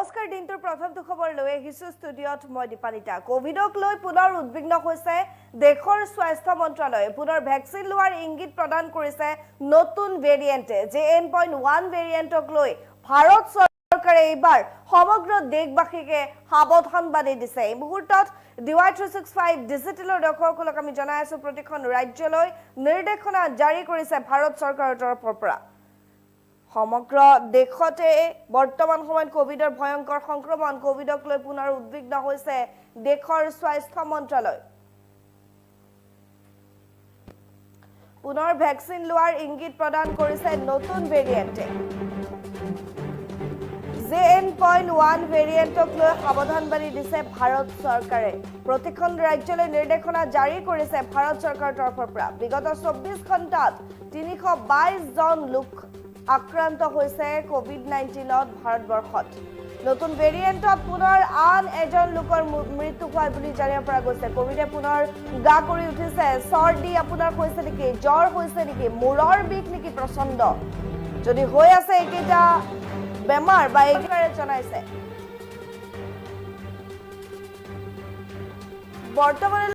নমস্কাৰ দিনটোৰ প্ৰথমটো খবৰ লৈ আহিছো ষ্টুডিঅ'ত মই দীপানিতা কোভিডক লৈ পুনৰ উদ্বিগ্ন হৈছে দেশৰ স্বাস্থ্য মন্ত্ৰালয়ে পুনৰ ভ্যাকচিন লোৱাৰ ইংগিত প্ৰদান কৰিছে নতুন ভেৰিয়েণ্টে JN.1 ভেৰিয়েণ্টক লৈ ভাৰত চৰকাৰে এইবাৰ সমগ্ৰ দেশবাসীকে সাৱধানবাণী দিছে এই মুহূৰ্তত DY365 ডিজিটেলৰ দৰ্শকসকলক আমি জনাই আছো প্ৰতিখন ৰাজ্যলৈ নিৰ্দেশনা জাৰি কৰিছে ভাৰত চৰকাৰৰ তৰফৰ পৰা সমগ্ৰ দেশতে বৰ্তমান সময়ত কোভিডৰ ভয়ংকৰ সংক্ৰমণ কোভিডক লৈ পুনৰ উদ্বিগ্ন হৈছে দেশৰ স্বাস্থ্য মন্ত্ৰালয় পুনৰ ভ্যাকচিন লোৱাৰ ইংগিত প্ৰদান কৰিছে নতুন ভেৰিয়েণ্টে JN.1 ভেৰিয়েণ্টক লৈ সাৱধানবাণী দিছে ভাৰত চৰকাৰে প্ৰতিখন ৰাজ্যলৈ নিৰ্দেশনা জাৰি কৰিছে ভাৰত চৰকাৰৰ তৰফৰ পৰা বিগত 24 ঘণ্টাত 322 জন লোক আক্ৰান্ত হৈছে কোভিড-19ত ভাৰতবৰ্ষত নতুন ভেৰিয়েণ্টত পুনৰ আন এজন লোকৰ মৃত্যু হোৱা বুলি জানিব পৰা গৈছে কোভিডে পুনৰ গা কৰি উঠিছে চৰ্দি আপোনাৰ হৈছে নেকি জ্বৰ হৈছে নেকি মূৰৰ বিষ নেকি প্ৰচণ্ড যদি হৈ আছে একেটা বেমাৰ বা একেবাৰে জনাইছে বৰ্তমান